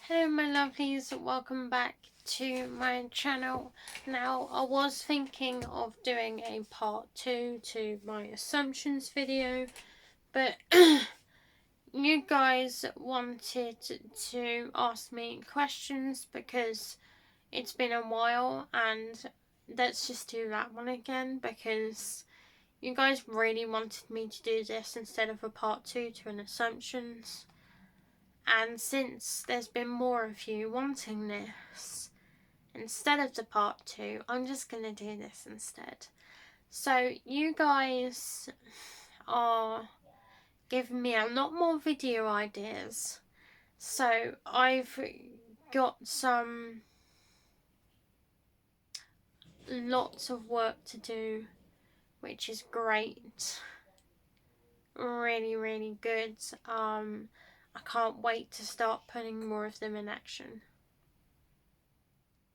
Hello my lovelies, welcome back to my channel. Now I was thinking of doing a part 2 to my assumptions video, but you guys wanted to ask me questions because it's been a while, and let's just do that one again because you guys really wanted me to do this instead of a part 2 to an assumptions. And since there's been more of you wanting this, instead of the part 2, I'm just going to do this instead. So you guys are giving me a lot more video ideas. So I've got lots of work to do, which is great. Really good. I can't wait to start putting more of them in action.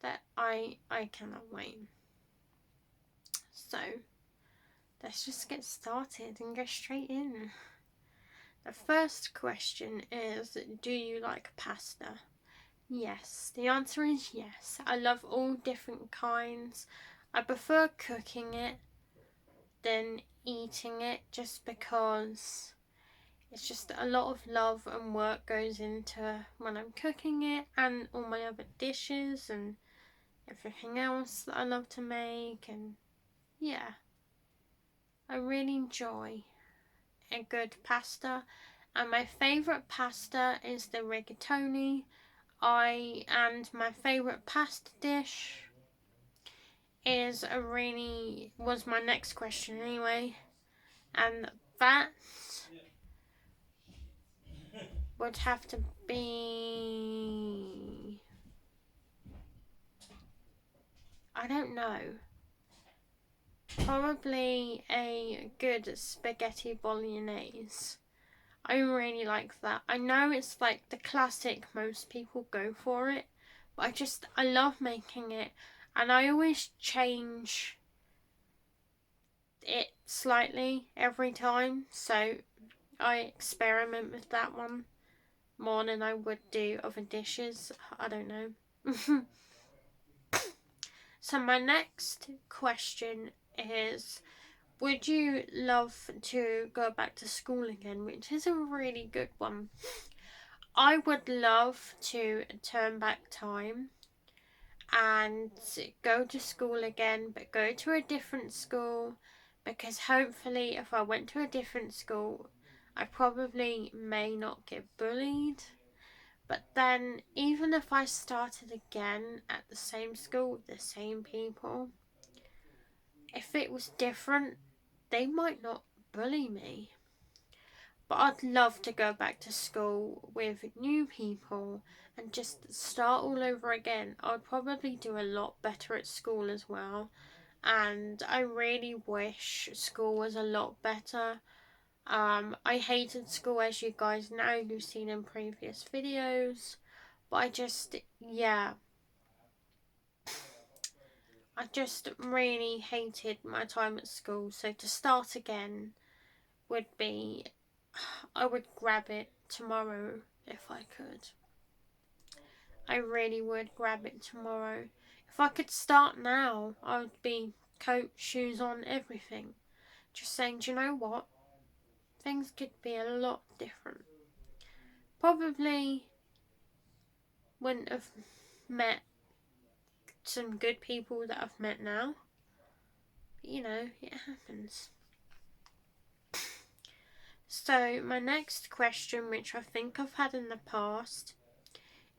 That I cannot wait. So let's just get started and go straight in. The first question is, do you like pasta? Yes, the answer is yes. I love all different kinds. I prefer cooking it than eating it just because it's just a lot of love and work goes into when I'm cooking it, and all my other dishes and everything else that I love to make. And yeah, I really enjoy a good pasta, and my favourite pasta is the rigatoni. And my favourite pasta dish was my next question anyway, and that would have to be, I don't know, probably a good spaghetti bolognese. I really like that. I know it's like the classic, most people go for it, but I love making it, and I always change it slightly every time, so I experiment with that one more than I would do other dishes. I don't know. So my next question is, would you love to go back to school again? Which is a really good one. I would love to turn back time and go to school again, but go to a different school, because hopefully if I went to a different school, I probably may not get bullied. But then even if I started again at the same school with the same people, if it was different, they might not bully me. But I'd love to go back to school with new people and just start all over again. I'd probably do a lot better at school as well. And I really wish school was a lot better. I hated school, as you guys know, you've seen in previous videos. But I just really hated my time at school. So to start again would be, I would grab it tomorrow if I could. I really would grab it tomorrow. If I could start now, I would be coat, shoes on, everything. Just saying, do you know what? Things could be a lot different. Probably wouldn't have met some good people that I've met now. But, you know, it happens. So my next question, which I think I've had in the past,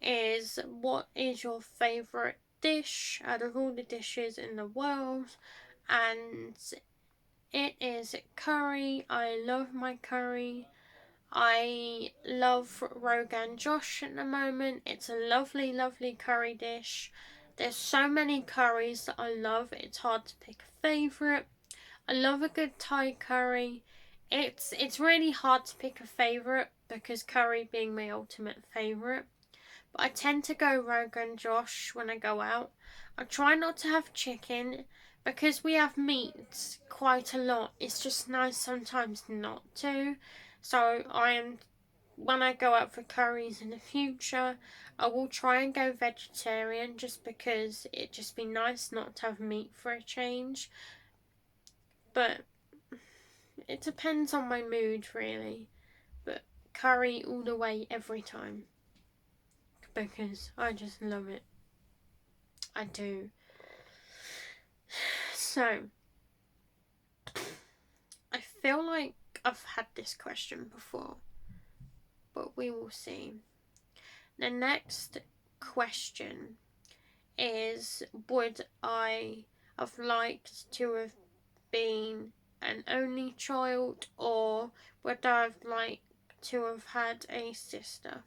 is, what is your favourite dish out of all the dishes in the world? And it is curry. I love my curry. I love Rogan Josh at the moment. It's a lovely curry dish. There's so many curries that I love, it's hard to pick a favourite. I love a good Thai curry. It's really hard to pick a favourite because curry being my ultimate favourite. But I tend to go Rogan Josh when I go out. I try not to have chicken because we have meat quite a lot. It's just nice sometimes not to. So I am when I go out for curries in the future, I will try and go vegetarian, just because it'd just be nice not to have meat for a change. But it depends on my mood, really. But curry all the way every time, because I just love it. I do. So, I feel like I've had this question before, but we will see. The next question is, would I have liked to have been an only child, or would I have liked to have had a sister?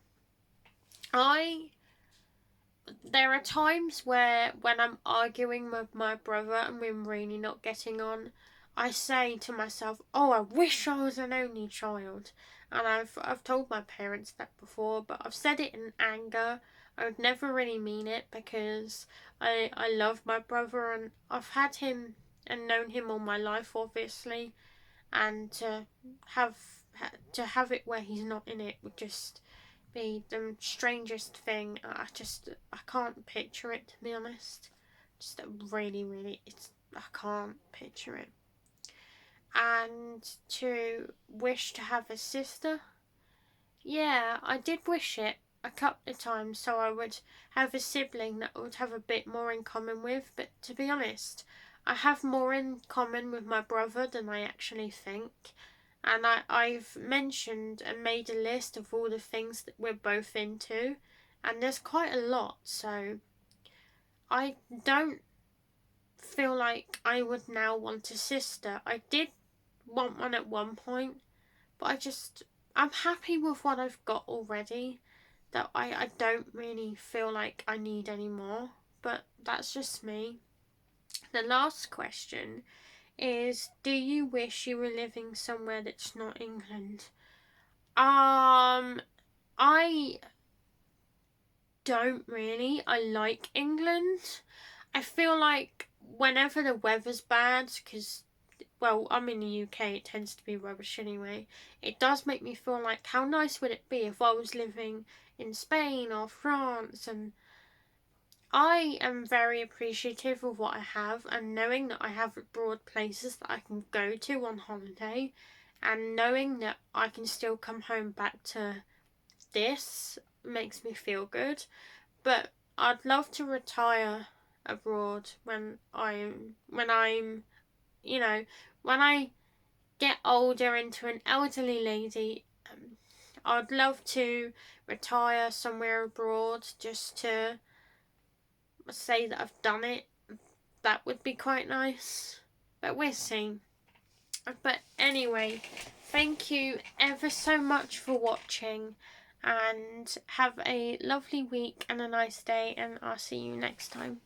There are times where, when I'm arguing with my brother and we're really not getting on, I say to myself, oh, I wish I was an only child. And I've told my parents that before, but I've said it in anger. I would never really mean it, because I love my brother, and I've had him and known him all my life, obviously. And have to have it where he's not in it would just be the strangest thing. I can't picture it, to be honest. Just really, I can't picture it. And to wish to have a sister, yeah, I did wish it a couple of times, so I would have a sibling that I would have a bit more in common with. But to be honest, I have more in common with my brother than I actually think. And I've mentioned and made a list of all the things that we're both into, and there's quite a lot, so I don't feel like I would now want a sister. I did want one at one point, but I'm happy with what I've got already, that I don't really feel like I need any more, but that's just me. The last question is, do you wish you were living somewhere that's not England? I don't really. I like England. I feel like whenever the weather's bad, because, well, I'm in the UK, it tends to be rubbish anyway, it does make me feel like, how nice would it be if I was living in Spain or France? And I am very appreciative of what I have, and knowing that I have broad places that I can go to on holiday, and knowing that I can still come home back to this makes me feel good. But I'd love to retire abroad when I'm you know, when I get older into an elderly lady. I'd love to retire somewhere abroad, just to say that I've done it. That would be quite nice, but we'll see. But anyway, thank you ever so much for watching, and have a lovely week and a nice day, and I'll see you next time.